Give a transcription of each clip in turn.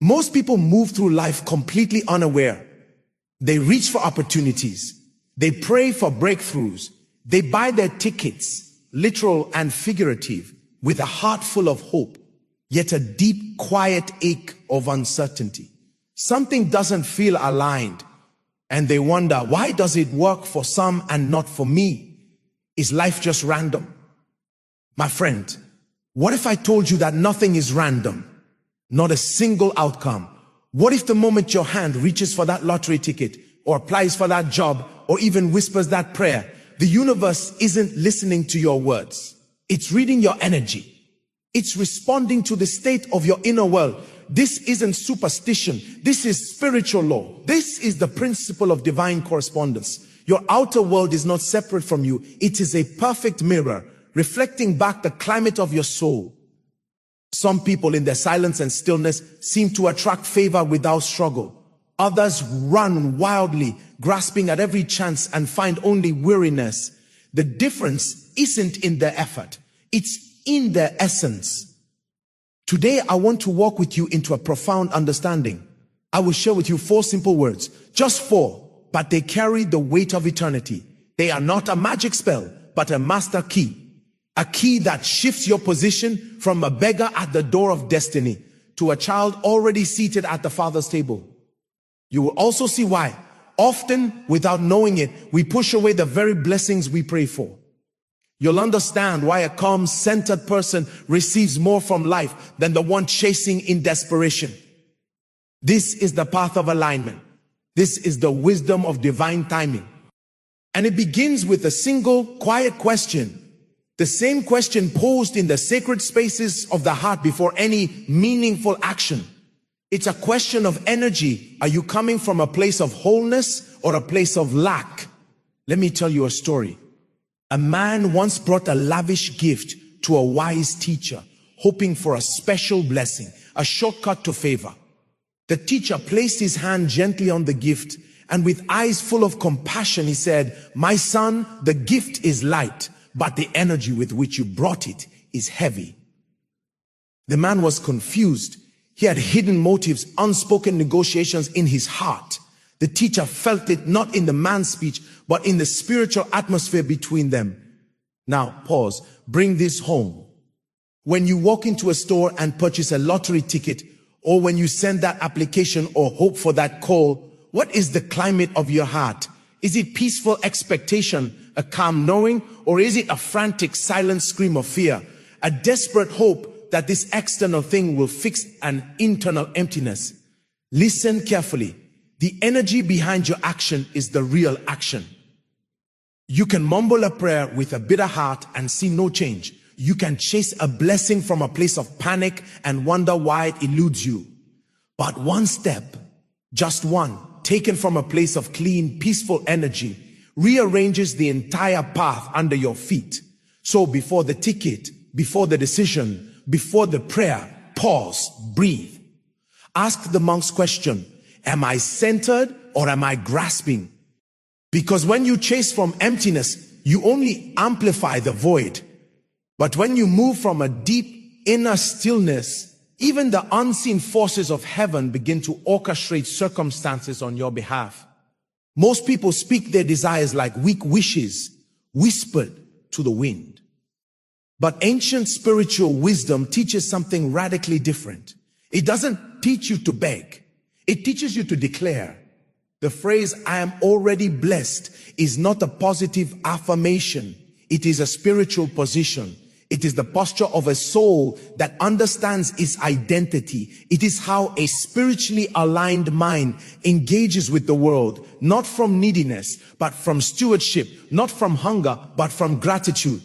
Most people move through life completely unaware. They reach for opportunities. They pray for breakthroughs. They buy their tickets, literal and figurative, with a heart full of hope, yet a deep, quiet ache of uncertainty. Something doesn't feel aligned, and they wonder, why does it work for some and not for me? Is life just random? My friend, what if I told you that nothing is random? Not a single outcome. What if the moment your hand reaches for that lottery ticket, or applies for that job, or even whispers that prayer, the universe isn't listening to your words? It's reading your energy. It's responding to the state of your inner world. This isn't superstition. This is spiritual law. This is the principle of divine correspondence. Your outer world is not separate from you. It is a perfect mirror, reflecting back the climate of your soul. Some people in their silence and stillness seem to attract favor without struggle. Others run wildly, grasping at every chance and find only weariness. The difference isn't in their effort. It's in their essence. Today, I want to walk with you into a profound understanding. I will share with you 4 simple words, just 4, but they carry the weight of eternity. They are not a magic spell, but a master key. A key that shifts your position from a beggar at the door of destiny to a child already seated at the Father's table. You will also see why, often without knowing it, we push away the very blessings we pray for. You'll understand why a calm, centered person receives more from life than the one chasing in desperation. This is the path of alignment. This is the wisdom of divine timing. And it begins with a single, quiet question. The same question posed in the sacred spaces of the heart before any meaningful action. It's a question of energy. Are you coming from a place of wholeness or a place of lack? Let me tell you a story. A man once brought a lavish gift to a wise teacher, hoping for a special blessing, a shortcut to favor. The teacher placed his hand gently on the gift, and with eyes full of compassion, he said, "My son, the gift is light, but the energy with which you brought it is heavy." The man was confused. He had hidden motives, unspoken negotiations in his heart. The teacher felt it not in the man's speech, but in the spiritual atmosphere between them. Now, pause. Bring this home. When you walk into a store and purchase a lottery ticket, or when you send that application or hope for that call, what is the climate of your heart? Is it peaceful expectation, a calm knowing, or is it a frantic, silent scream of fear, a desperate hope that this external thing will fix an internal emptiness? Listen carefully. The energy behind your action is the real action. You can mumble a prayer with a bitter heart and see no change. You can chase a blessing from a place of panic and wonder why it eludes you. But one step, just one, taken from a place of clean, peaceful energy, rearranges the entire path under your feet. So before the ticket, before the decision, before the prayer, pause, breathe. Ask the monk's question, am I centered or am I grasping? Because when you chase from emptiness, you only amplify the void. But when you move from a deep inner stillness, even the unseen forces of heaven begin to orchestrate circumstances on your behalf. Most people speak their desires like weak wishes, whispered to the wind. But ancient spiritual wisdom teaches something radically different. It doesn't teach you to beg. It teaches you to declare. The phrase, "I am already blessed," is not a positive affirmation. It is a spiritual position. It is the posture of a soul that understands its identity. It is how a spiritually aligned mind engages with the world, not from neediness, but from stewardship, not from hunger, but from gratitude.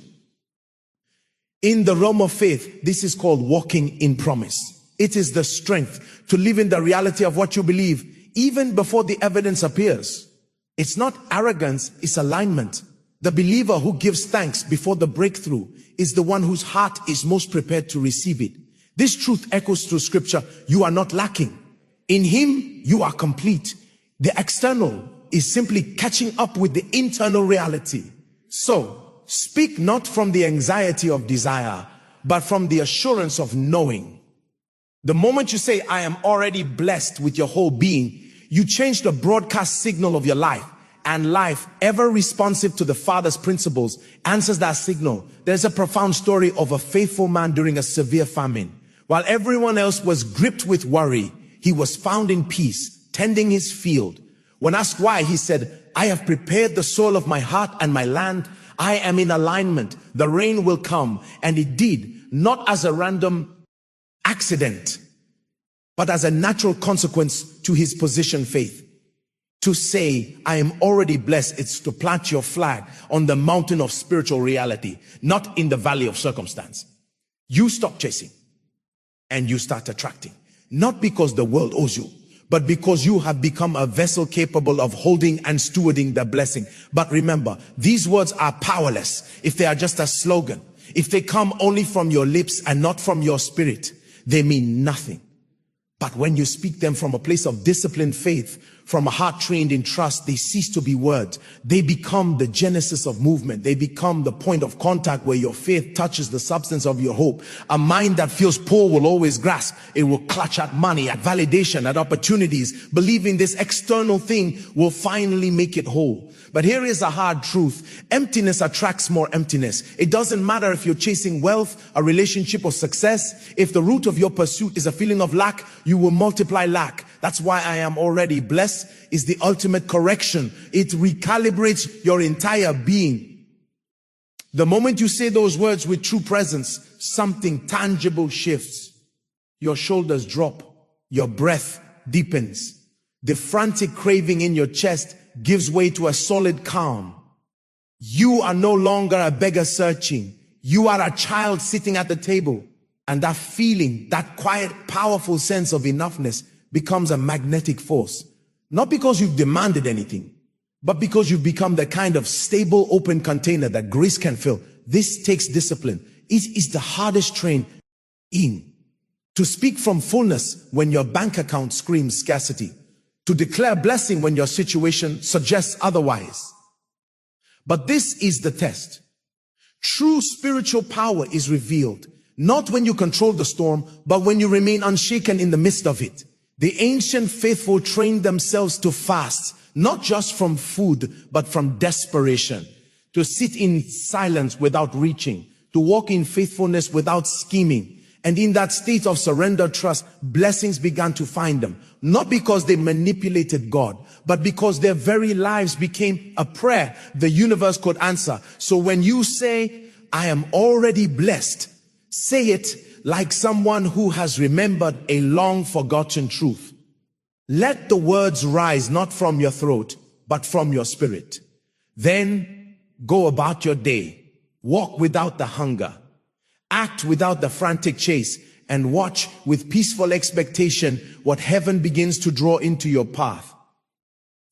In the realm of faith, this is called walking in promise. It is the strength to live in the reality of what you believe, even before the evidence appears. It's not arrogance, it's alignment. The believer who gives thanks before the breakthrough is the one whose heart is most prepared to receive it. This truth echoes through scripture. You are not lacking. In him, you are complete. The external is simply catching up with the internal reality. So, speak not from the anxiety of desire, but from the assurance of knowing. The moment you say, I am already blessed with your whole being, you change the broadcast signal of your life. And life, ever responsive to the Father's principles, answers that signal. There's a profound story of a faithful man during a severe famine. While everyone else was gripped with worry, he was found in peace, tending his field. When asked why, he said, I have prepared the soil of my heart and my land. I am in alignment. The rain will come. And it did, not as a random accident, but as a natural consequence to his position faith. To say, I am already blessed, it's to plant your flag on the mountain of spiritual reality, not in the valley of circumstance. You stop chasing and you start attracting. Not because the world owes you, but because you have become a vessel capable of holding and stewarding the blessing. But remember, these words are powerless if they are just a slogan. If they come only from your lips and not from your spirit, they mean nothing. But when you speak them from a place of disciplined faith, from a heart trained in trust, they cease to be words. They become the genesis of movement. They become the point of contact where your faith touches the substance of your hope. A mind that feels poor will always grasp. It will clutch at money, at validation, at opportunities, believing this external thing will finally make it whole. But here is a hard truth. Emptiness attracts more emptiness. It doesn't matter if you're chasing wealth, a relationship, or success. If the root of your pursuit is a feeling of lack, you will multiply lack. That's why I am already blessed is the ultimate correction. It recalibrates your entire being. The moment you say those words with true presence, something tangible shifts. Your shoulders drop. Your breath deepens. The frantic craving in your chest gives way to a solid calm. You are no longer a beggar searching. You are a child sitting at the table. And that feeling, that quiet, powerful sense of enoughness becomes a magnetic force. Not because you've demanded anything, but because you've become the kind of stable, open container that grace can fill. This takes discipline. It is the hardest train in. To speak from fullness when your bank account screams scarcity. To declare blessing when your situation suggests otherwise. But this is the test. True spiritual power is revealed, not when you control the storm, but when you remain unshaken in the midst of it. The ancient faithful trained themselves to fast, not just from food, but from desperation. To sit in silence without reaching, to walk in faithfulness without scheming. And in that state of surrender trust, blessings began to find them. Not because they manipulated God, but because their very lives became a prayer the universe could answer. So when you say, I am already blessed, say it like someone who has remembered a long forgotten truth. Let the words rise not from your throat, but from your spirit. Then go about your day. Walk without the hunger. Act without the frantic chase, and watch with peaceful expectation what heaven begins to draw into your path.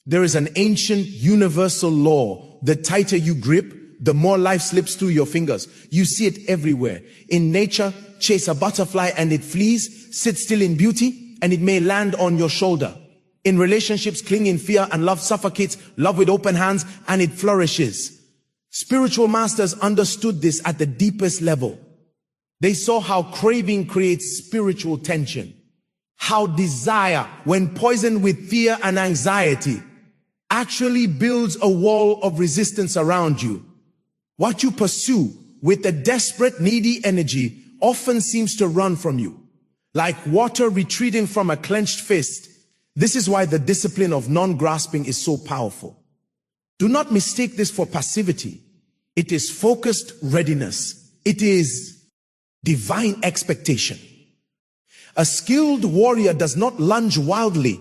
There is an ancient universal law. The tighter you grip, the more life slips through your fingers. You see it everywhere. In nature, chase a butterfly and it flees. Sit still in beauty and it may land on your shoulder. In relationships, cling in fear and love suffocates. Love with open hands and it flourishes. Spiritual masters understood this at the deepest level. They saw how craving creates spiritual tension. How desire, when poisoned with fear and anxiety, actually builds a wall of resistance around you. What you pursue with a desperate, needy energy often seems to run from you, like water retreating from a clenched fist. This is why the discipline of non-grasping is so powerful. Do not mistake this for passivity. It is focused readiness. It is divine expectation. A skilled warrior does not lunge wildly.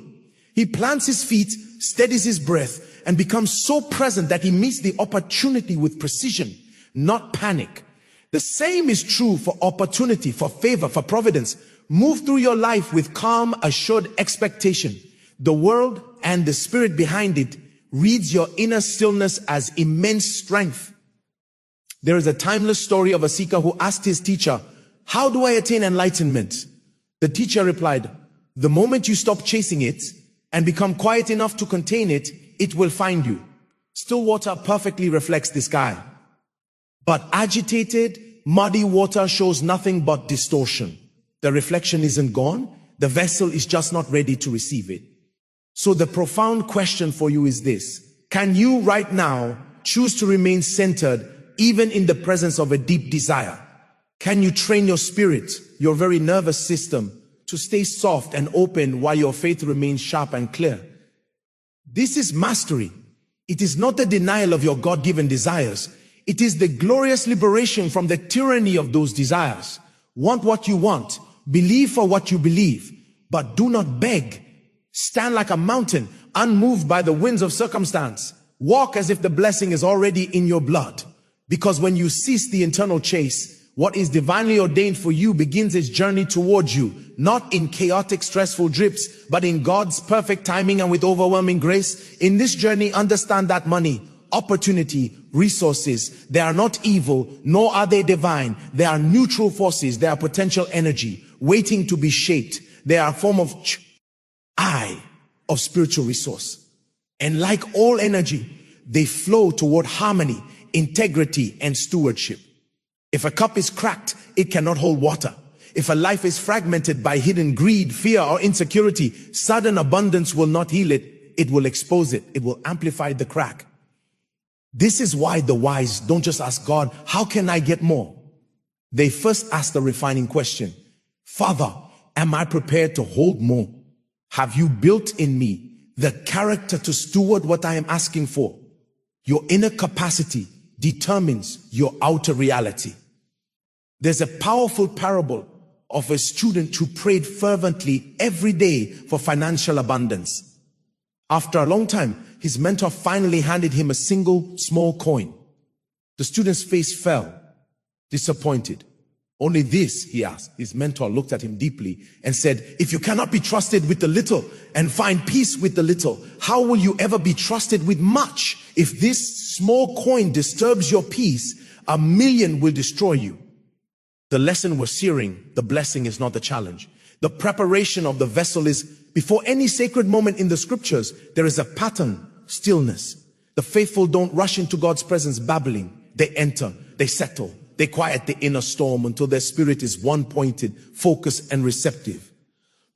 He plants his feet, steadies his breath, and becomes so present that he meets the opportunity with precision, not panic. The same is true for opportunity, for favor, for providence. Move through your life with calm, assured expectation. The world and the spirit behind it reads your inner stillness as immense strength. There is a timeless story of a seeker who asked his teacher, how do I attain enlightenment? The teacher replied, the moment you stop chasing it and become quiet enough to contain it, it will find you. Still water perfectly reflects the sky. But agitated, muddy water shows nothing but distortion. The reflection isn't gone. The vessel is just not ready to receive it. So the profound question for you is this: can you right now choose to remain centered even in the presence of a deep desire? Can you train your spirit, your very nervous system, to stay soft and open while your faith remains sharp and clear? This is mastery. It is not the denial of your God-given desires. It is the glorious liberation from the tyranny of those desires. Want what you want. Believe for what you believe. But do not beg. Stand like a mountain, unmoved by the winds of circumstance. Walk as if the blessing is already in your blood. Because when you cease the internal chase, what is divinely ordained for you begins its journey towards you, not in chaotic, stressful drips, but in God's perfect timing and with overwhelming grace. In this journey, understand that money, opportunity, resources, they are not evil, nor are they divine. They are neutral forces. They are potential energy, waiting to be shaped. They are a form of of spiritual resource. And like all energy, they flow toward harmony, integrity, and stewardship. If a cup is cracked, it cannot hold water. If a life is fragmented by hidden greed, fear, or insecurity, sudden abundance will not heal it. It will expose it. It will amplify the crack. This is why the wise don't just ask God, how can I get more? They first ask the refining question: Father, am I prepared to hold more? Have you built in me the character to steward what I am asking for? Your inner capacity determines your outer reality. There's a powerful parable of a student who prayed fervently every day for financial abundance. After a long time, his mentor finally handed him a single small coin. The student's face fell, disappointed. Only this, he asked. His mentor looked at him deeply and said, if you cannot be trusted with the little and find peace with the little, how will you ever be trusted with much? If this small coin disturbs your peace, 1,000,000 will destroy you. The lesson was searing. The blessing is not the challenge. The preparation of the vessel is, before any sacred moment in the scriptures, there is a pattern: stillness. The faithful don't rush into God's presence babbling. They enter, they settle, they quiet the inner storm until their spirit is one-pointed, focused, and receptive.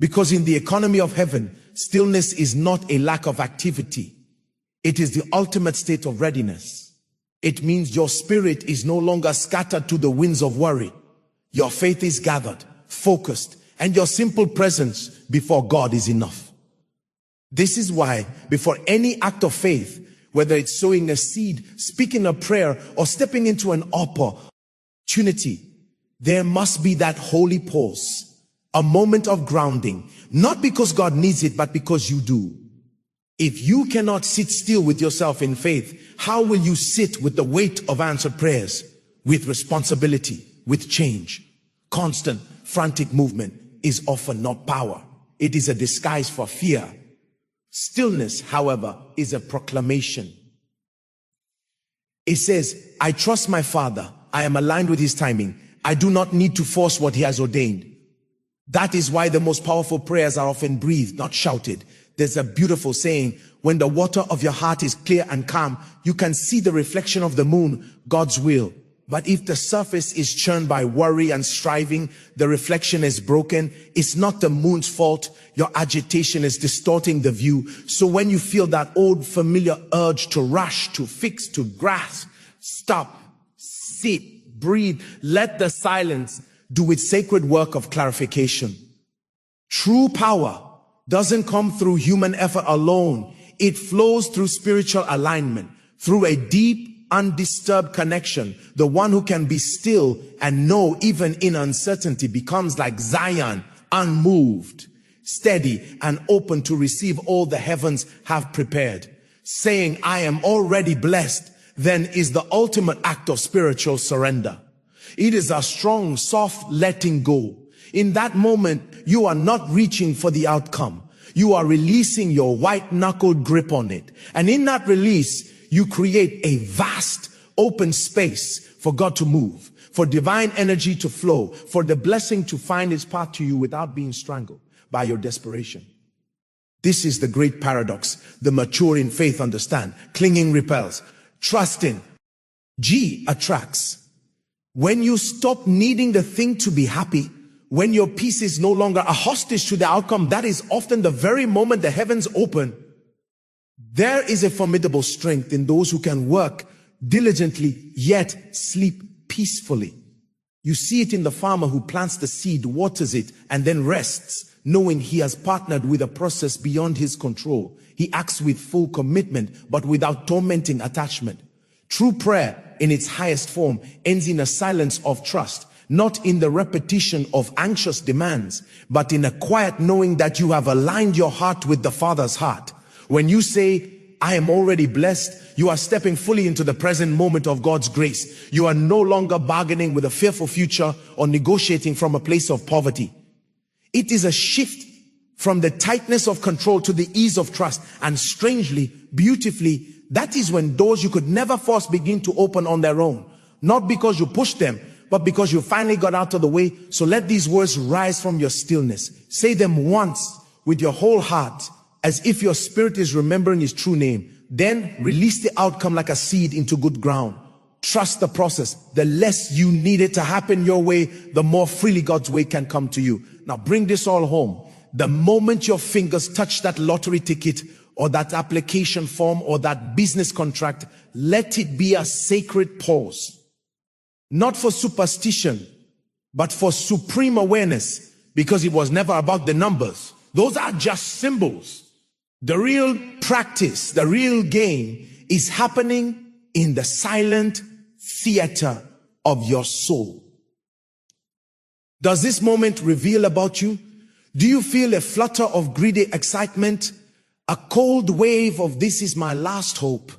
Because in the economy of heaven, stillness is not a lack of activity. It is the ultimate state of readiness. It means your spirit is no longer scattered to the winds of worry. Your faith is gathered, focused, and your simple presence before God is enough. This is why before any act of faith, whether it's sowing a seed, speaking a prayer, or stepping into an opportunity, there must be that holy pause, a moment of grounding, not because God needs it, but because you do. If you cannot sit still with yourself in faith, how will you sit with the weight of answered prayers, with responsibility, with change? Constant, frantic movement is often not power. It is a disguise for fear. Stillness, however, is a proclamation. It says, I trust my Father. I am aligned with his timing. I do not need to force what he has ordained. That is why the most powerful prayers are often breathed, not shouted. There's a beautiful saying: when the water of your heart is clear and calm, you can see the reflection of the moon, God's will. But if the surface is churned by worry and striving, the reflection is broken. It's not the moon's fault. Your agitation is distorting the view. So when you feel that old familiar urge to rush, to fix, to grasp, stop, sit, breathe. Let the silence do its sacred work of clarification. True power doesn't come through human effort alone. It flows through spiritual alignment, through a deep, undisturbed connection. The one who can be still and know even in uncertainty becomes like Zion, unmoved, steady, and open to receive all the heavens have prepared. Saying, I am already blessed, then is the ultimate act of spiritual surrender. It is a strong, soft letting go. In that moment, you are not reaching for the outcome. You are releasing your white-knuckled grip on it. And in that release, you create a vast, open space for God to move, for divine energy to flow, for the blessing to find its path to you without being strangled by your desperation. This is the great paradox. The mature in faith understand. Clinging repels. Trusting, G, attracts. When you stop needing the thing to be happy, when your peace is no longer a hostage to the outcome, that is often the very moment the heavens open. There is a formidable strength in those who can work diligently yet sleep peacefully. You see it in the farmer who plants the seed, waters it, and then rests, knowing he has partnered with a process beyond his control. He acts with full commitment, but without tormenting attachment. True prayer, in its highest form, ends in a silence of trust, not in the repetition of anxious demands, but in a quiet knowing that you have aligned your heart with the Father's heart. When you say, I am already blessed, you are stepping fully into the present moment of God's grace. You are no longer bargaining with a fearful future or negotiating from a place of poverty. It is a shift from the tightness of control to the ease of trust. And strangely, beautifully, that is when doors you could never force begin to open on their own. Not because you pushed them, but because you finally got out of the way. So let these words rise from your stillness. Say them once with your whole heart, as if your spirit is remembering his true name. Then release the outcome like a seed into good ground. Trust the process. The less you need it to happen your way, the more freely God's way can come to you. Now bring this all home. The moment your fingers touch that lottery ticket or that application form or that business contract, let it be a sacred pause. Not for superstition, but for supreme awareness, because it was never about the numbers. Those are just symbols. The real practice, the real game is happening in the silent theater of your soul. Does this moment reveal about you? Do you feel a flutter of greedy excitement? A cold wave of this is my last hope?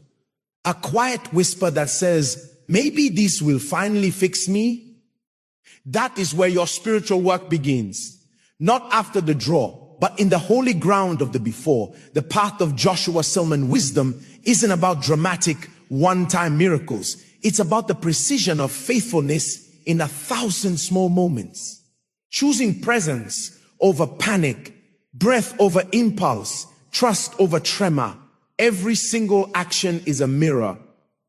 A quiet whisper that says, maybe this will finally fix me? That is where your spiritual work begins. Not after the draw, but in the holy ground of the before. The path of Joshua Selman wisdom isn't about dramatic one-time miracles. It's about the precision of faithfulness in 1,000 small moments. Choosing presence over panic, breath over impulse, trust over tremor. Every single action is a mirror,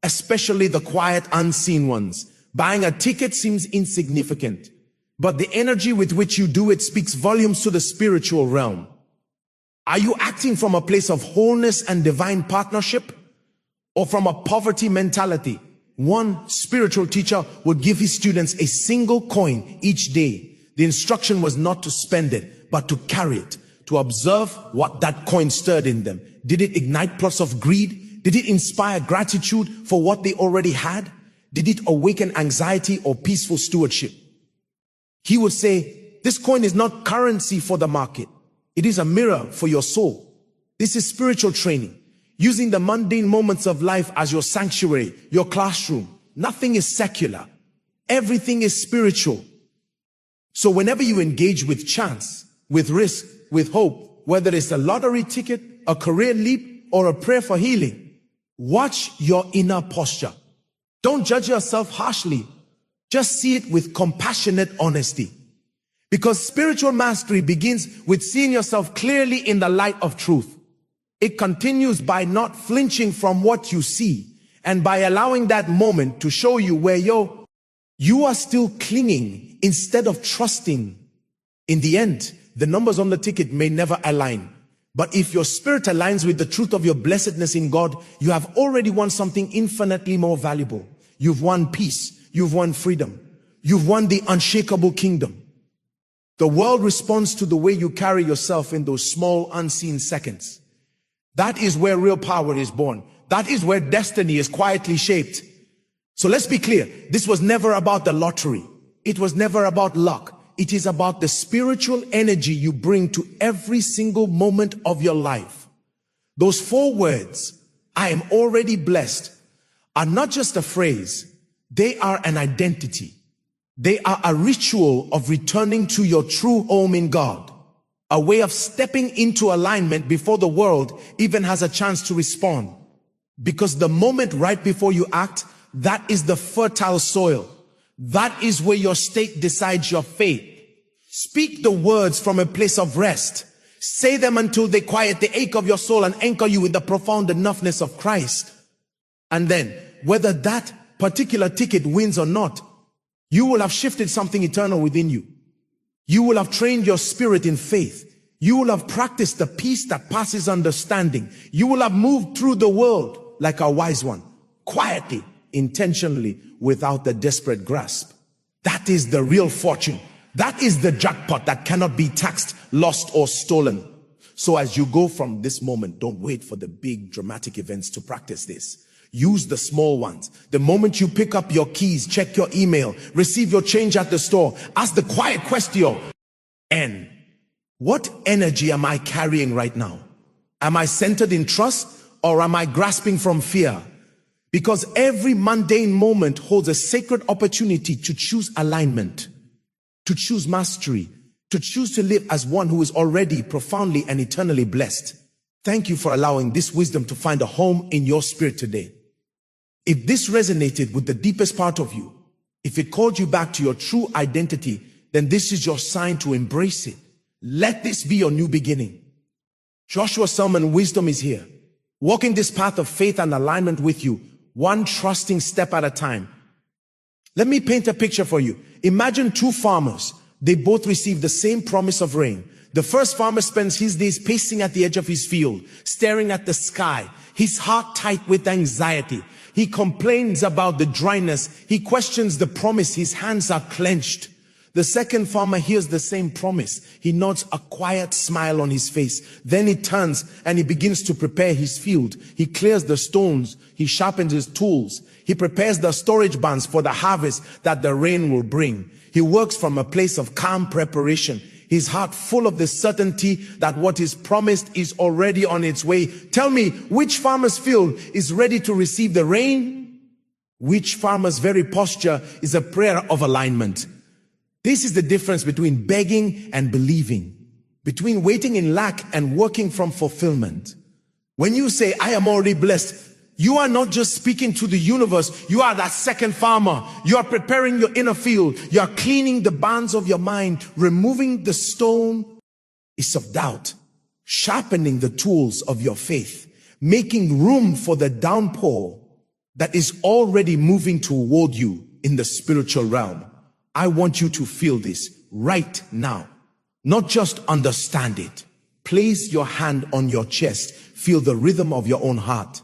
especially the quiet, unseen ones. Buying a ticket seems insignificant, but the energy with which you do it speaks volumes to the spiritual realm. Are you acting from a place of wholeness and divine partnership, or from a poverty mentality? One spiritual teacher would give his students a single coin each day. The instruction was not to spend it, but to carry it, to observe what that coin stirred in them. Did it ignite plots of greed? Did it inspire gratitude for what they already had? Did it awaken anxiety or peaceful stewardship? He would say, this coin is not currency for the market. It is a mirror for your soul. This is spiritual training, using the mundane moments of life as your sanctuary, your classroom. Nothing is secular. Everything is spiritual. So whenever you engage with chance, with risk, with hope, whether it's a lottery ticket, a career leap, or a prayer for healing, watch your inner posture. Don't judge yourself harshly. Just see it with compassionate honesty. Because spiritual mastery begins with seeing yourself clearly in the light of truth. It continues by not flinching from what you see and by allowing that moment to show you where you are still clinging instead of trusting. In the end, the numbers on the ticket may never align. But if your spirit aligns with the truth of your blessedness in God, you have already won something infinitely more valuable. You've won peace. You've won freedom. You've won the unshakable kingdom. The world responds to the way you carry yourself in those small, unseen seconds. That is where real power is born. That is where destiny is quietly shaped. So let's be clear. This was never about the lottery. It was never about luck. It is about the spiritual energy you bring to every single moment of your life. Those 4 words, I am already blessed, are not just a phrase. They are an identity. They are a ritual of returning to your true home in God, a way of stepping into alignment before the world even has a chance to respond. Because the moment right before you act, that is the fertile soil. That is where your state decides your fate. Speak the words from a place of rest. Say them until they quiet the ache of your soul and anchor you in the profound enoughness of Christ. And then, whether that particular ticket wins or not, you will have shifted something eternal within you. You will have trained your spirit in faith. You will have practiced the peace that passes understanding. You will have moved through the world like a wise one, quietly, intentionally, without the desperate grasp. That is the real fortune. That is the jackpot that cannot be taxed, lost, or stolen. So as you go from this moment, don't wait for the big dramatic events to practice this. Use the small ones. The moment you pick up your keys, check your email, receive your change at the store, ask the quiet question, N. What energy am I carrying right now? Am I centered in trust or am I grasping from fear? Because every mundane moment holds a sacred opportunity to choose alignment, to choose mastery, to choose to live as one who is already profoundly and eternally blessed. Thank you for allowing this wisdom to find a home in your spirit today. If this resonated with the deepest part of you, if it called you back to your true identity, then this is your sign to embrace it. Let this be your new beginning. Joshua Selman wisdom is here, walking this path of faith and alignment with you, one trusting step at a time. Let me paint a picture for you. Imagine two farmers. They both receive the same promise of rain. The first farmer spends his days pacing at the edge of his field, staring at the sky, his heart tight with anxiety. He complains about the dryness. He questions the promise. His hands are clenched. The second farmer hears the same promise. He nods, a quiet smile on his face. Then he turns and he begins to prepare his field. He clears the stones. He sharpens his tools. He prepares the storage barns for the harvest that the rain will bring. He works from a place of calm preparation, his heart full of the certainty that what is promised is already on its way. Tell me, which farmer's field is ready to receive the rain? Which farmer's very posture is a prayer of alignment? This is the difference between begging and believing, between waiting in lack and working from fulfillment. When you say, I am already blessed, you are not just speaking to the universe. You are that second farmer. You are preparing your inner field. You are cleaning the barns of your mind, removing the stone of doubt, sharpening the tools of your faith, making room for the downpour that is already moving toward you in the spiritual realm. I want you to feel this right now, not just understand it. Place your hand on your chest. Feel the rhythm of your own heart.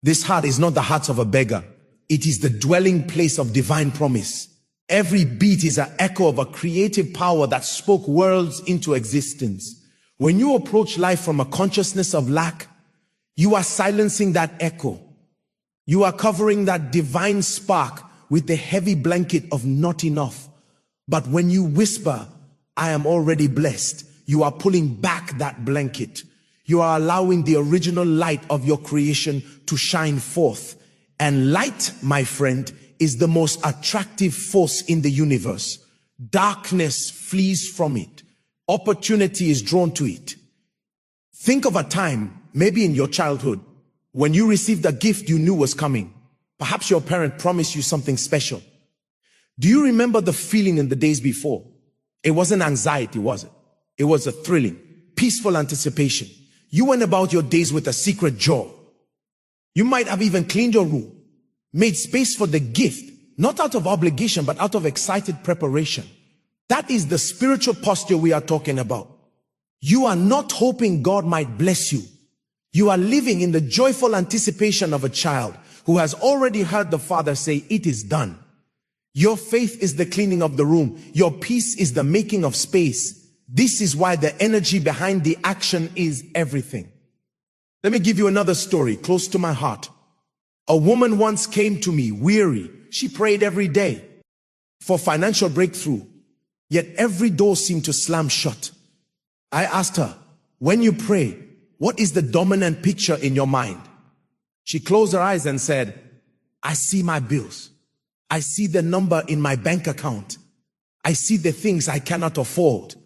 This heart is not the heart of a beggar. It is the dwelling place of divine promise. Every beat is an echo of a creative power that spoke worlds into existence. When you approach life from a consciousness of lack, you are silencing that echo. You are covering that divine spark with the heavy blanket of not enough. But when you whisper, I am already blessed, you are pulling back that blanket. You are allowing the original light of your creation to shine forth. And light, my friend, is the most attractive force in the universe. Darkness flees from it. Opportunity is drawn to it. Think of a time, maybe in your childhood, when you received a gift you knew was coming. Perhaps your parent promised you something special. Do you remember the feeling in the days before? It wasn't anxiety, was it? It was a thrilling, peaceful anticipation. You went about your days with a secret joy. You might have even cleaned your room, made space for the gift, not out of obligation, but out of excited preparation. That is the spiritual posture we are talking about. You are not hoping God might bless you. You are living in the joyful anticipation of a child who has already heard the Father say, it is done. Your faith is the cleaning of the room. Your peace is the making of space. This is why the energy behind the action is everything. Let me give you another story close to my heart. A woman once came to me weary. She prayed every day for financial breakthrough, yet every door seemed to slam shut. I asked her, when you pray, what is the dominant picture in your mind? She closed her eyes and said, I see my bills. I see the number in my bank account. I see the things I cannot afford.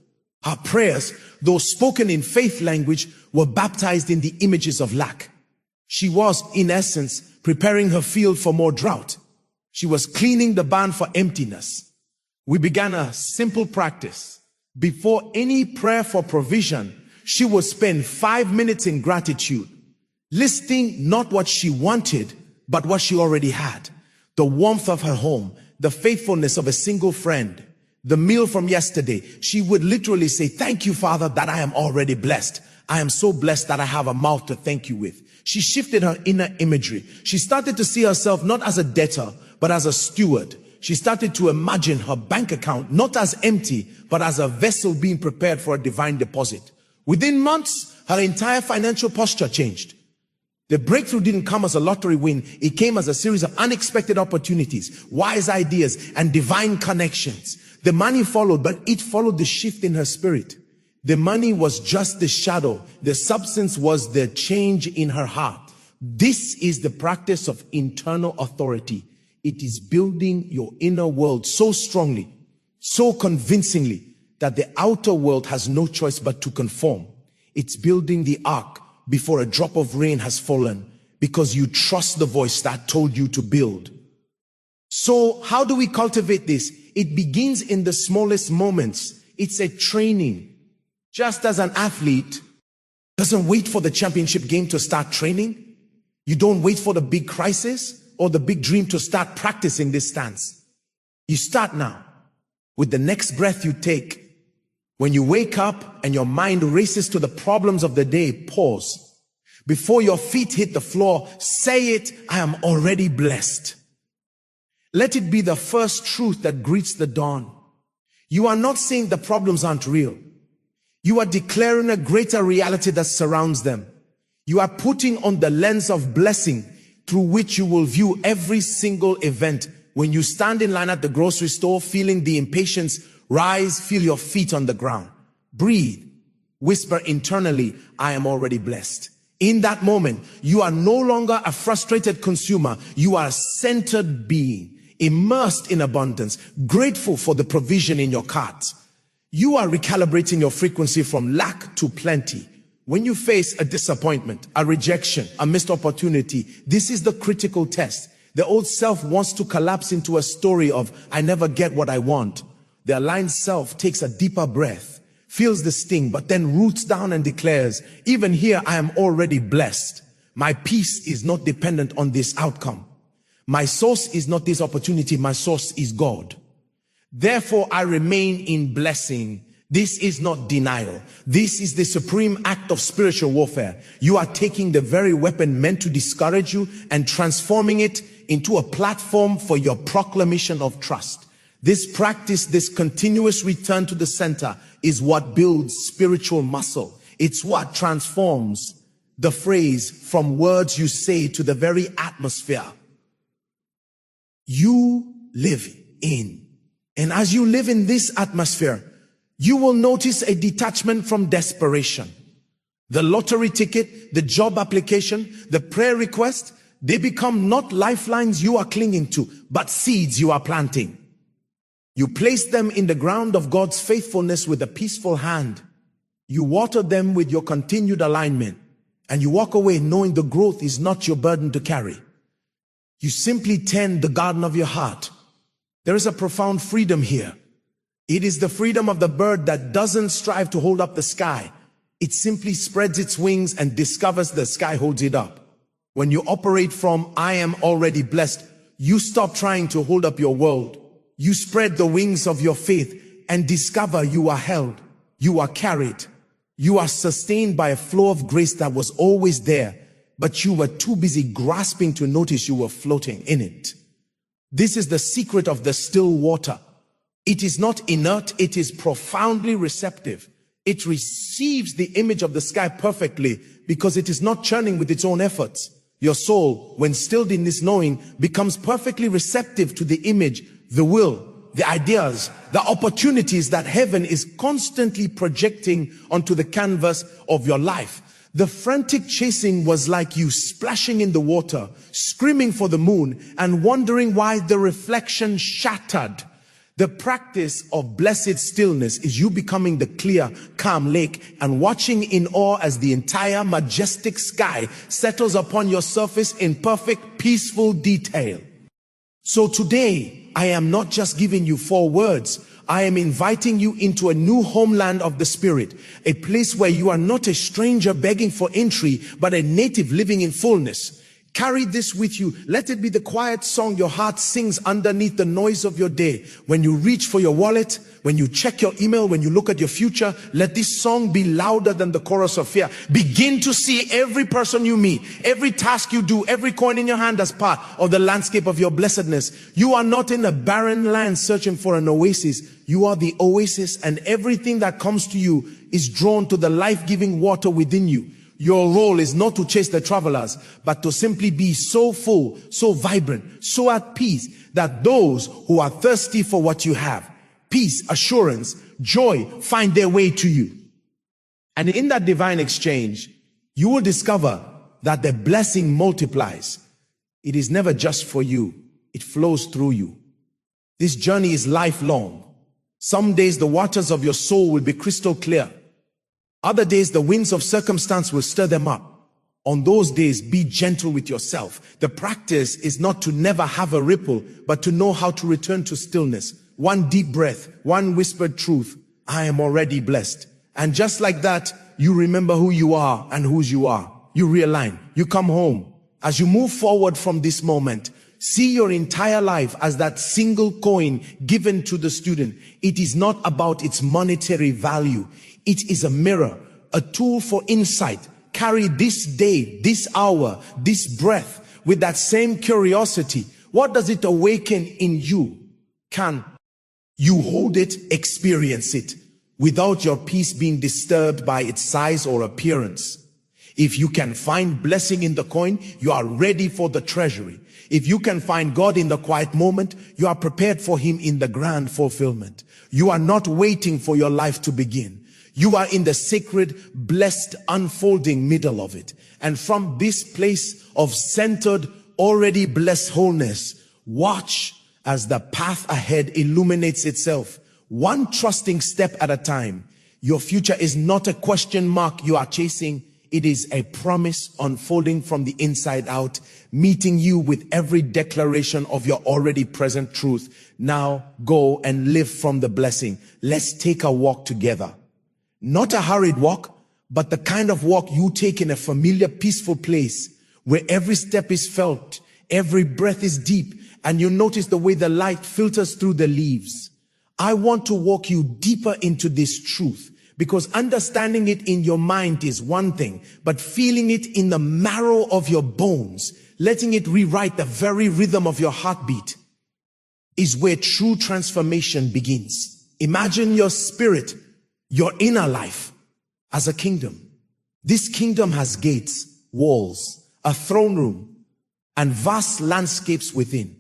Her prayers, though spoken in faith language, were baptized in the images of lack. She was, in essence, preparing her field for more drought. She was cleaning the barn for emptiness. We began a simple practice. Before any prayer for provision, she would spend 5 minutes in gratitude, listing not what she wanted, but what she already had. The warmth of her home, the faithfulness of a single friend, the meal from yesterday, she would literally say, thank you, Father, that I am already blessed. I am so blessed that I have a mouth to thank you with. She shifted her inner imagery. She started to see herself not as a debtor, but as a steward. She started to imagine her bank account not as empty, but as a vessel being prepared for a divine deposit. Within months, her entire financial posture changed. The breakthrough didn't come as a lottery win. It came as a series of unexpected opportunities, wise ideas, and divine connections. The money followed, but it followed the shift in her spirit. The money was just the shadow. The substance was the change in her heart. This is the practice of internal authority. It is building your inner world so strongly, so convincingly, that the outer world has no choice but to conform. It's building the ark before a drop of rain has fallen, because you trust the voice that told you to build. So how do we cultivate this? It begins in the smallest moments. It's a training. Just as an athlete doesn't wait for the championship game to start training, you don't wait for the big crisis or the big dream to start practicing this stance. You start now with the next breath you take. When you wake up and your mind races to the problems of the day, pause. Before your feet hit the floor, say it, I am already blessed. Let it be the first truth that greets the dawn. You are not saying the problems aren't real. You are declaring a greater reality that surrounds them. You are putting on the lens of blessing through which you will view every single event. When you stand in line at the grocery store, feeling the impatience rise, feel your feet on the ground. Breathe. Whisper internally, I am already blessed. In that moment, you are no longer a frustrated consumer. You are a centered being, immersed in abundance, grateful for the provision in your cart. You are recalibrating your frequency from lack to plenty. When you face a disappointment, a rejection, a missed opportunity, this is the critical test. The old self wants to collapse into a story of, I never get what I want. The aligned self takes a deeper breath, feels the sting, but then roots down and declares, even here I am already blessed. My peace is not dependent on this outcome. My source is not this opportunity. My source is God. Therefore, I remain in blessing. This is not denial. This is the supreme act of spiritual warfare. You are taking the very weapon meant to discourage you and transforming it into a platform for your proclamation of trust. This practice, this continuous return to the center, is what builds spiritual muscle. It's what transforms the phrase from words you say to the very atmosphere you live in. And as you live in this atmosphere, you will notice a detachment from desperation. The lottery ticket, the job application, the prayer request, they become not lifelines you are clinging to, but seeds you are planting. You place them in the ground of God's faithfulness with a peaceful hand. You water them with your continued alignment, and you walk away knowing the growth is not your burden to carry. You simply tend the garden of your heart. There is a profound freedom here. It is the freedom of the bird that doesn't strive to hold up the sky. It simply spreads its wings and discovers the sky holds it up. When you operate from, I am already blessed, you stop trying to hold up your world. You spread the wings of your faith and discover you are held, you are carried, you are sustained by a flow of grace that was always there, but you were too busy grasping to notice you were floating in it. This is the secret of the still water. It is not inert, it is profoundly receptive. It receives the image of the sky perfectly because it is not churning with its own efforts. Your soul, when stilled in this knowing, becomes perfectly receptive to the image, the will, the ideas, the opportunities that heaven is constantly projecting onto the canvas of your life. The frantic chasing was like you splashing in the water, screaming for the moon, and wondering why the reflection shattered. The practice of blessed stillness is you becoming the clear, calm lake and watching in awe as the entire majestic sky settles upon your surface in perfect, peaceful detail. So today, I am not just giving you 4 words. I am inviting you into a new homeland of the Spirit, a place where you are not a stranger begging for entry, but a native living in fullness. Carry this with you. Let it be the quiet song your heart sings underneath the noise of your day. When you reach for your wallet, when you check your email, when you look at your future, let this song be louder than the chorus of fear. Begin to see every person you meet, every task you do, every coin in your hand as part of the landscape of your blessedness. You are not in a barren land searching for an oasis. You are the oasis, and everything that comes to you is drawn to the life-giving water within you. Your role is not to chase the travelers, but to simply be so full, so vibrant, so at peace that those who are thirsty for what you have, peace, assurance, joy, find their way to you. And in that divine exchange, you will discover that the blessing multiplies. It is never just for you. It flows through you. This journey is lifelong. Some days the waters of your soul will be crystal clear. Other days, the winds of circumstance will stir them up. On those days, be gentle with yourself. The practice is not to never have a ripple, but to know how to return to stillness. One deep breath, one whispered truth. I am already blessed. And just like that, you remember who you are and whose you are. You realign. You come home. As you move forward from this moment, see your entire life as that single coin given to the student. It is not about its monetary value. It is a mirror, a tool for insight. Carry this day, this hour, this breath with that same curiosity. What does it awaken in you? Can you hold it, experience it, without your peace being disturbed by its size or appearance? If you can find blessing in the coin, you are ready for the treasury. If you can find God in the quiet moment, you are prepared for him in the grand fulfillment. You are not waiting for your life to begin. You are in the sacred, blessed, unfolding middle of it. And from this place of centered, already blessed wholeness, watch as the path ahead illuminates itself, one trusting step at a time. Your future is not a question mark you are chasing. It is a promise unfolding from the inside out, meeting you with every declaration of your already present truth. Now go and live from the blessing. Let's take a walk together. Not a hurried walk, but the kind of walk you take in a familiar, peaceful place where every step is felt, every breath is deep, and you notice the way the light filters through the leaves. I want to walk you deeper into this truth, because understanding it in your mind is one thing, but feeling it in the marrow of your bones, letting it rewrite the very rhythm of your heartbeat, is where true transformation begins. Imagine your spirit, your inner life, as a kingdom. This kingdom has gates, walls, a throne room, and vast landscapes within.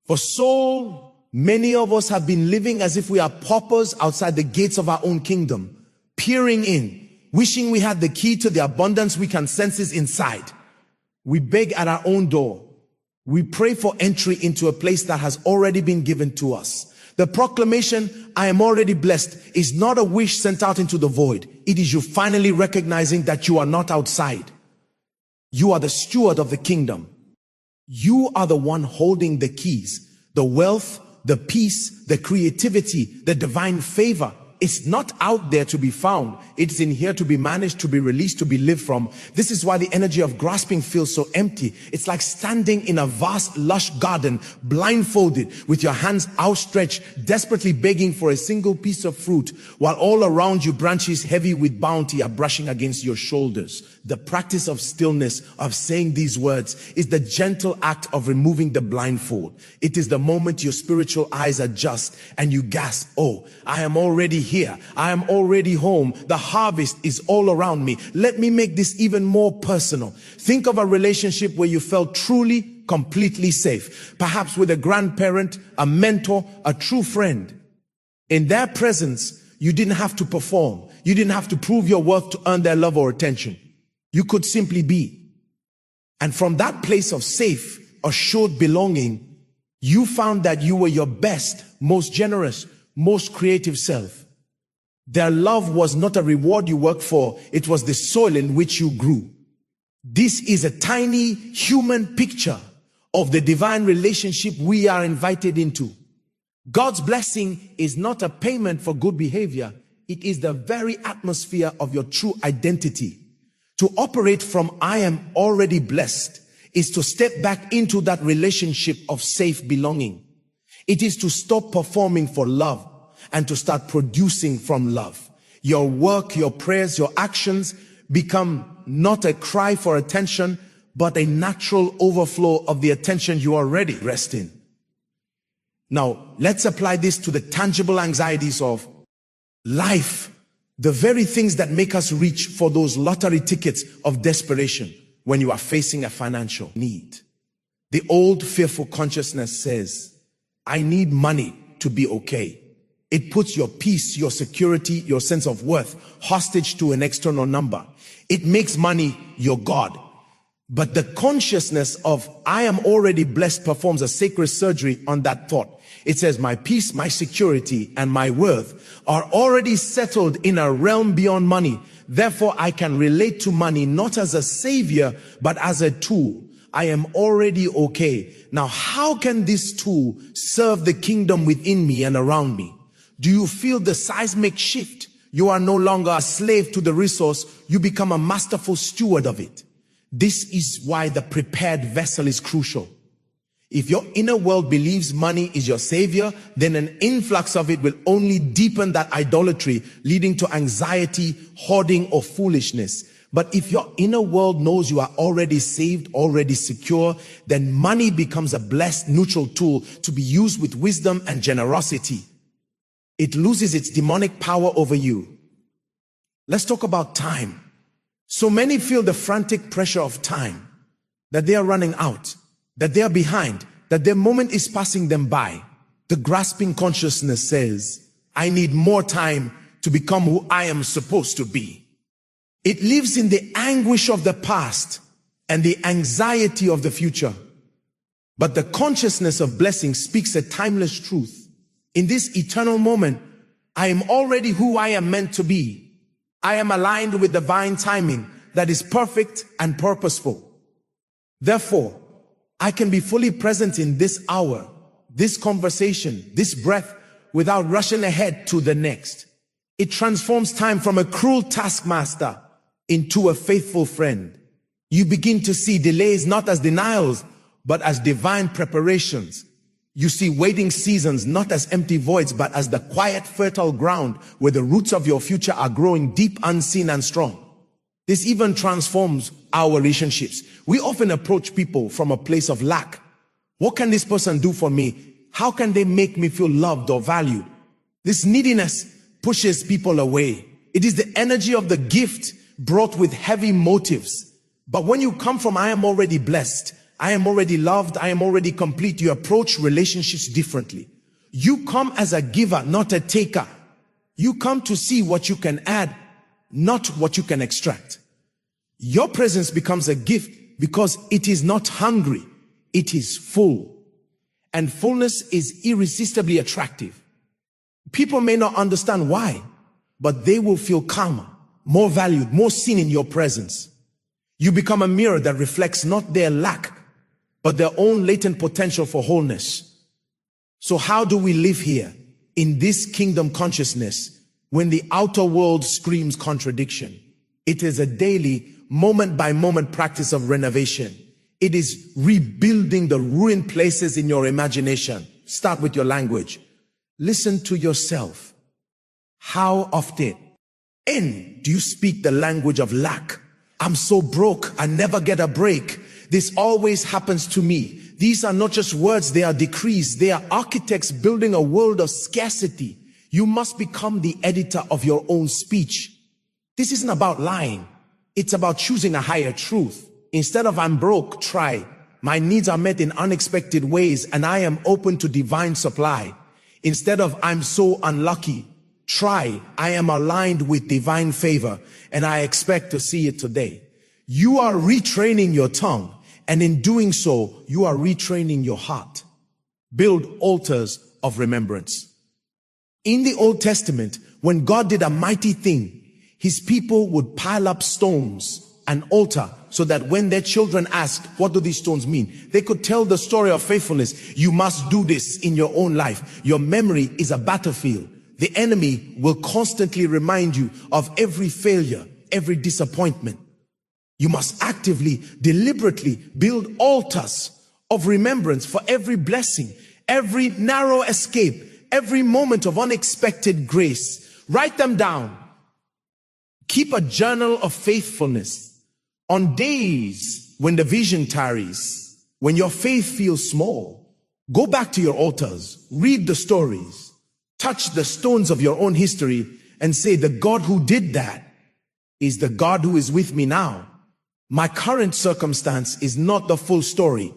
For so many of us have been living as if we are paupers outside the gates of our own kingdom, peering in, wishing we had the key to the abundance we can sense is inside. We beg at our own door. We pray for entry into a place that has already been given to us. The proclamation, I am already blessed, is not a wish sent out into the void. It is you finally recognizing that you are not outside. You are the steward of the kingdom. You are the one holding the keys, the wealth, the peace, the creativity, the divine favor. It's not out there to be found. It's in here to be managed, to be released, to be lived from. This is why the energy of grasping feels so empty. It's like standing in a vast, lush garden, blindfolded, with your hands outstretched, desperately begging for a single piece of fruit, while all around you branches heavy with bounty are brushing against your shoulders. The practice of stillness, of saying these words, is the gentle act of removing the blindfold. It is the moment your spiritual eyes adjust and you gasp, oh, I am already here. I am already home. The harvest is all around me. Let me make this even more personal. Think of a relationship where you felt truly, completely safe. Perhaps with a grandparent, a mentor, a true friend. In their presence, you didn't have to perform. You didn't have to prove your worth to earn their love or attention. You could simply be. And from that place of safe, assured belonging, you found that you were your best, most generous, most creative self. Their love was not a reward you worked for. It was the soil in which you grew. This is a tiny human picture of the divine relationship we are invited into. God's blessing is not a payment for good behavior. It is the very atmosphere of your true identity. To operate from I am already blessed is to step back into that relationship of safe belonging. It is to stop performing for love and to start producing from love. Your work, your prayers, your actions become not a cry for attention, but a natural overflow of the attention you already rest in. Now, let's apply this to the tangible anxieties of life, the very things that make us reach for those lottery tickets of desperation when you are facing a financial need. The old fearful consciousness says, I need money to be okay. It puts your peace, your security, your sense of worth hostage to an external number. It makes money your God. But the consciousness of I am already blessed performs a sacred surgery on that thought. It says my peace, my security, and my worth are already settled in a realm beyond money. Therefore, I can relate to money not as a savior, but as a tool. I am already okay. Now, how can this tool serve the kingdom within me and around me? Do you feel the seismic shift? You are no longer a slave to the resource. You become a masterful steward of it. This is why the prepared vessel is crucial. If your inner world believes money is your savior, then an influx of it will only deepen that idolatry, leading to anxiety, hoarding, or foolishness. But if your inner world knows you are already saved, already secure, then money becomes a blessed neutral tool to be used with wisdom and generosity. It loses its demonic power over you. Let's talk about time. So many feel the frantic pressure of time, that they are running out, that they are behind, that their moment is passing them by. The grasping consciousness says, I need more time to become who I am supposed to be. It lives in the anguish of the past and the anxiety of the future. But the consciousness of blessing speaks a timeless truth. In this eternal moment, I am already who I am meant to be. I am aligned with divine timing that is perfect and purposeful. Therefore, I can be fully present in this hour, this conversation, this breath, without rushing ahead to the next. It transforms time from a cruel taskmaster into a faithful friend. You begin to see delays not as denials, but as divine preparations. You see waiting seasons not as empty voids, but as the quiet, fertile ground where the roots of your future are growing deep, unseen, and strong. This even transforms our relationships. We often approach people from a place of lack. What can this person do for me? How can they make me feel loved or valued? This neediness pushes people away. It is the energy of the gift brought with heavy motives. But when you come from I am already blessed, I am already loved, I am already complete, you approach relationships differently. You come as a giver, not a taker. You come to see what you can add, not what you can extract. Your presence becomes a gift because it is not hungry, it is full. And fullness is irresistibly attractive. People may not understand why, but they will feel calmer, more valued, more seen in your presence. You become a mirror that reflects not their lack, but their own latent potential for wholeness. So how do we live here in this kingdom consciousness when the outer world screams contradiction? It is a daily, moment by moment practice of renovation. It is rebuilding the ruined places in your imagination. Start with your language. Listen to yourself. How often do you speak the language of lack? I'm so broke, I never get a break. This always happens to me. These are not just words, they are decrees. They are architects building a world of scarcity. You must become the editor of your own speech. This isn't about lying. It's about choosing a higher truth. Instead of I'm broke, try my needs are met in unexpected ways and I am open to divine supply. Instead of I'm so unlucky, try I am aligned with divine favor and I expect to see it today. You are retraining your tongue, and in doing so, you are retraining your heart. Build altars of remembrance. In the Old Testament, when God did a mighty thing, his people would pile up stones, an altar, so that when their children asked, what do these stones mean? They could tell the story of faithfulness. You must do this in your own life. Your memory is a battlefield. The enemy will constantly remind you of every failure, every disappointment. You must actively, deliberately build altars of remembrance for every blessing, every narrow escape, every moment of unexpected grace. Write them down. Keep a journal of faithfulness. On days when the vision tarries, when your faith feels small, go back to your altars, read the stories, touch the stones of your own history, and say, the God who did that is the God who is with me now. My current circumstance is not the full story.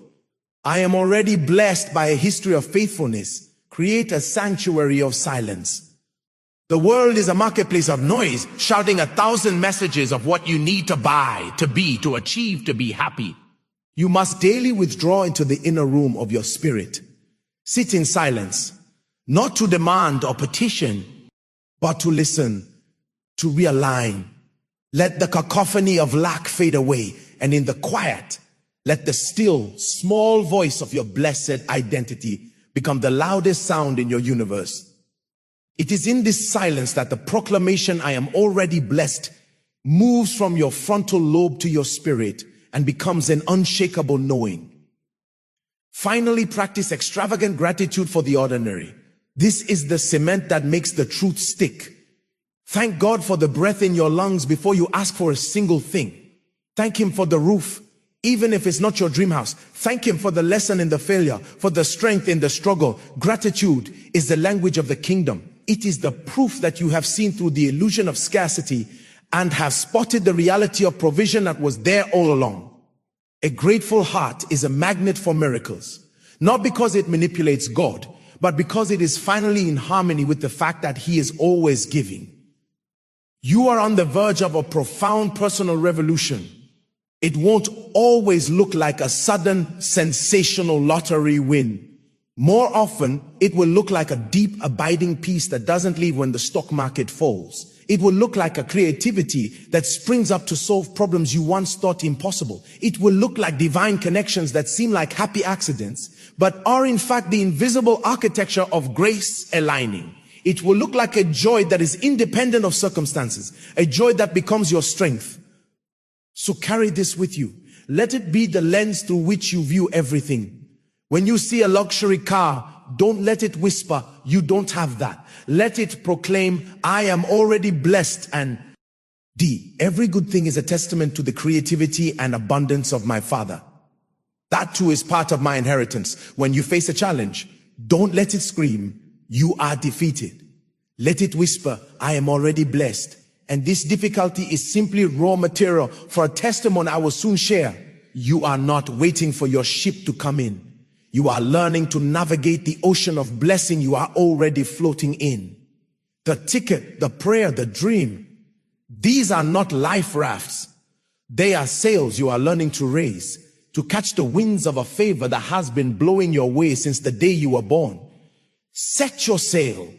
I am already blessed by a history of faithfulness. Create a sanctuary of silence. The world is a marketplace of noise, shouting 1,000 messages of what you need to buy, to be, to achieve, to be happy. You must daily withdraw into the inner room of your spirit. Sit in silence, not to demand or petition, but to listen, to realign. Let the cacophony of lack fade away, and in the quiet, let the still, small voice of your blessed identity become the loudest sound in your universe. It is in this silence that the proclamation, I am already blessed, moves from your frontal lobe to your spirit and becomes an unshakable knowing. Finally, practice extravagant gratitude for the ordinary. This is the cement that makes the truth stick. Thank God for the breath in your lungs before you ask for a single thing. Thank Him for the roof, even if it's not your dream house. Thank Him for the lesson in the failure, for the strength in the struggle. Gratitude is the language of the kingdom. It is the proof that you have seen through the illusion of scarcity and have spotted the reality of provision that was there all along. A grateful heart is a magnet for miracles, not because it manipulates God, but because it is finally in harmony with the fact that He is always giving. You are on the verge of a profound personal revolution. It won't always look like a sudden, sensational lottery win. More often, it will look like a deep, abiding peace that doesn't leave when the stock market falls. It will look like a creativity that springs up to solve problems you once thought impossible. It will look like divine connections that seem like happy accidents, but are in fact the invisible architecture of grace aligning. It will look like a joy that is independent of circumstances, a joy that becomes your strength. So carry this with you. Let it be the lens through which you view everything. When you see a luxury car, don't let it whisper, you don't have that. Let it proclaim, I am already blessed. And D, every good thing is a testament to the creativity and abundance of my Father. That too is part of my inheritance. When you face a challenge, don't let it scream, you are defeated. Let it whisper, I am already blessed. And this difficulty is simply raw material for a testimony I will soon share. You are not waiting for your ship to come in. You are learning to navigate the ocean of blessing you are already floating in. The ticket, the prayer, the dream, these are not life rafts. They are sails you are learning to raise, to catch the winds of a favor that has been blowing your way since the day you were born. Set your sail.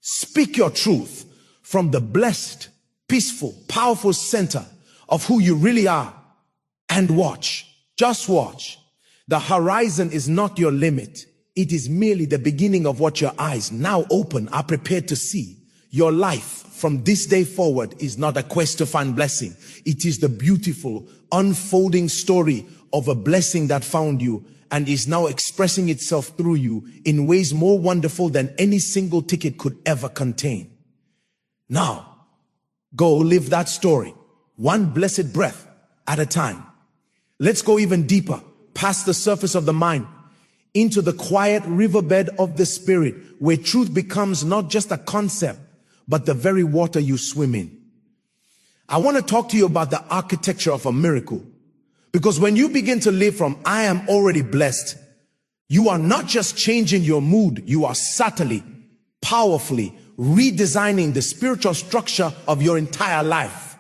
Speak your truth from the blessed, peaceful, powerful center of who you really are. And watch, just watch. The horizon is not your limit. It is merely the beginning of what your eyes, now open, are prepared to see. Your life from this day forward is not a quest to find blessing. It is the beautiful, unfolding story of a blessing that found you and is now expressing itself through you in ways more wonderful than any single ticket could ever contain. Now, go live that story, one blessed breath at a time. Let's go even deeper, past the surface of the mind, into the quiet riverbed of the spirit, where truth becomes not just a concept, but the very water you swim in. I want to talk to you about the architecture of a miracle. Because when you begin to live from, I am already blessed, you are not just changing your mood, you are subtly, powerfully redesigning the spiritual structure of your entire life.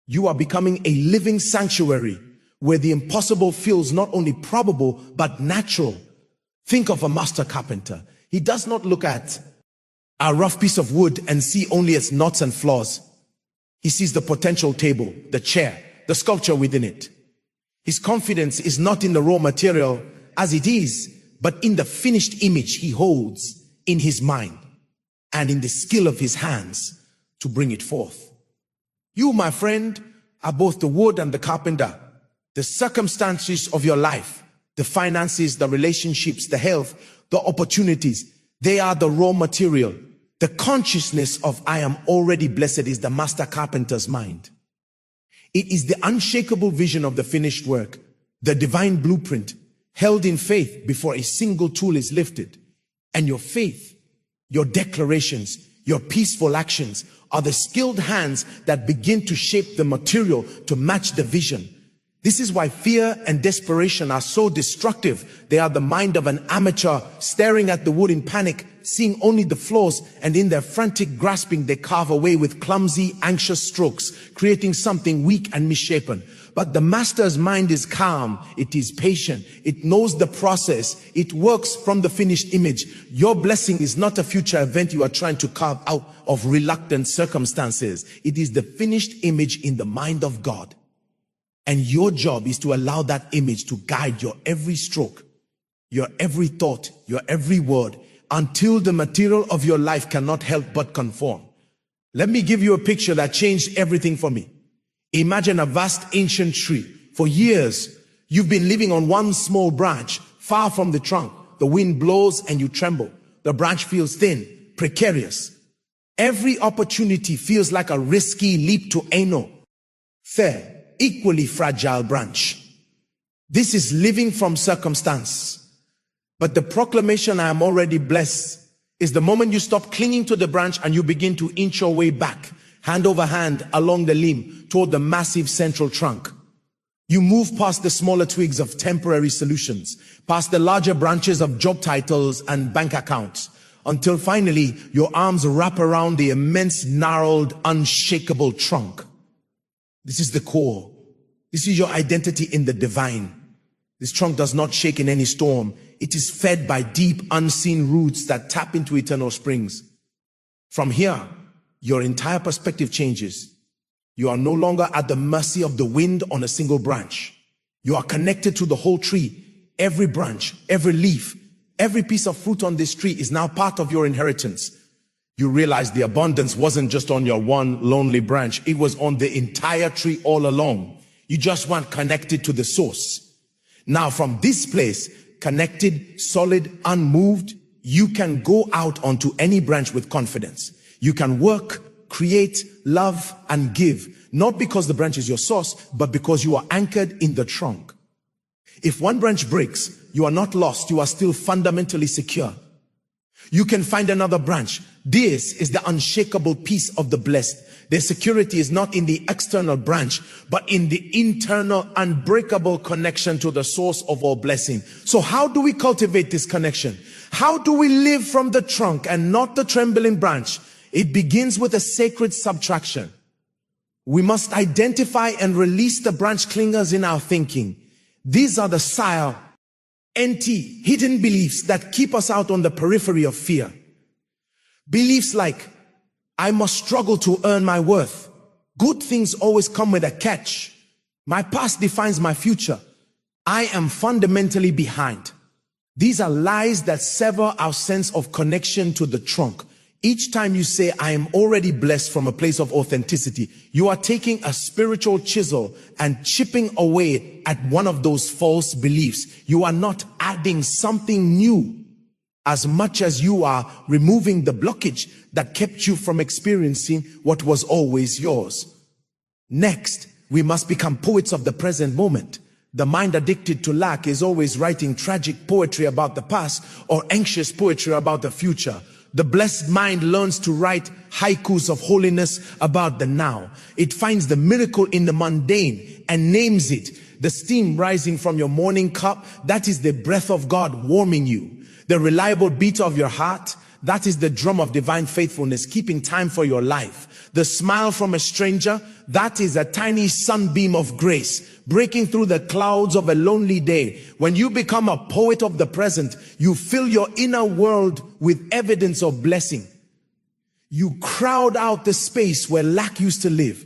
You are becoming a living sanctuary where the impossible feels not only probable, but natural. Think of a master carpenter. He does not look at a rough piece of wood and see only its knots and flaws. He sees the potential table, the chair, the sculpture within it. His confidence is not in the raw material as it is, but in the finished image he holds in his mind and in the skill of his hands to bring it forth. You, my friend, are both the wood and the carpenter. The circumstances of your life, the finances, the relationships, the health, the opportunities, They are the raw material. The consciousness of I am already blessed is the master carpenter's mind. It is the unshakable vision of the finished work, the divine blueprint, held in faith before a single tool is lifted. And your faith, your declarations, your peaceful actions are the skilled hands that begin to shape the material to match the vision. This is why fear and desperation are so destructive. They are the mind of an amateur staring at the wood in panic, seeing only the flaws, and in their frantic grasping they carve away with clumsy, anxious strokes, creating something weak and misshapen. But the master's mind is calm, it is patient, it knows the process, it works from the finished image. Your blessing is not a future event you are trying to carve out of reluctant circumstances. It is the finished image in the mind of God. And your job is to allow that image to guide your every stroke, your every thought, your every word, until the material of your life cannot help but conform. Let me give you a picture that changed everything for me. Imagine a vast ancient tree. For years, you've been living on one small branch, far from the trunk. The wind blows and you tremble. The branch feels thin, precarious. Every opportunity feels like a risky leap to anal. Fair, equally fragile branch. This is living from circumstance. But the proclamation I am already blessed is the moment you stop clinging to the branch and you begin to inch your way back, hand over hand along the limb toward the massive central trunk. You move past the smaller twigs of temporary solutions, past the larger branches of job titles and bank accounts, until finally your arms wrap around the immense, gnarled, unshakable trunk. This is the core. This is your identity in the divine. This trunk does not shake in any storm. It is fed by deep, unseen roots that tap into eternal springs. From here, your entire perspective changes. You are no longer at the mercy of the wind on a single branch. You are connected to the whole tree. Every branch, every leaf, every piece of fruit on this tree is now part of your inheritance. You realize the abundance wasn't just on your one lonely branch. It was on the entire tree all along. You just weren't connected to the source. Now from this place, connected, solid, unmoved, you can go out onto any branch with confidence. You can work, create, love, and give, not because the branch is your source, but because you are anchored in the trunk. If one branch breaks, you are not lost, you are still fundamentally secure. You can find another branch. This is the unshakable peace of the blessed. Their security is not in the external branch, but in the internal, unbreakable connection to the source of all blessing. So how do we cultivate this connection? How do we live from the trunk and not the trembling branch? It begins with a sacred subtraction. We must identify and release the branch clingers in our thinking. These are the sile, empty, hidden beliefs that keep us out on the periphery of fear. Beliefs like, I must struggle to earn my worth. Good things always come with a catch. My past defines my future. I am fundamentally behind. These are lies that sever our sense of connection to the trunk. Each time you say, I am already blessed from a place of authenticity, you are taking a spiritual chisel and chipping away at one of those false beliefs. You are not adding something new as much as you are removing the blockage that kept you from experiencing what was always yours. Next, we must become poets of the present moment. The mind addicted to lack is always writing tragic poetry about the past or anxious poetry about the future. The blessed mind learns to write haikus of holiness about the now. It finds the miracle in the mundane and names it. The steam rising from your morning cup, that is the breath of God warming you. The reliable beat of your heart, that is the drum of divine faithfulness, keeping time for your life. The smile from a stranger, that is a tiny sunbeam of grace, breaking through the clouds of a lonely day. When you become a poet of the present, you fill your inner world with evidence of blessing. You crowd out the space where lack used to live.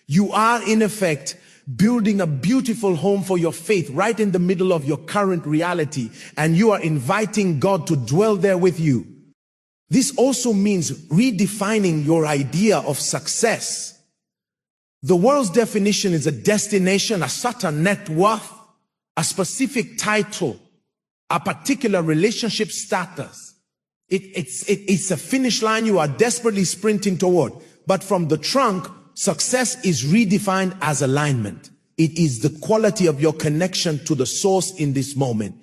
You are, in effect, building a beautiful home for your faith right in the middle of your current reality, and you are inviting God to dwell there with you. This also means redefining your idea of success. The world's definition is a destination, a certain net worth, a specific title, a particular relationship status. It's a finish line you are desperately sprinting toward. But from the trunk, success is redefined as alignment. It is the quality of your connection to the source in this moment.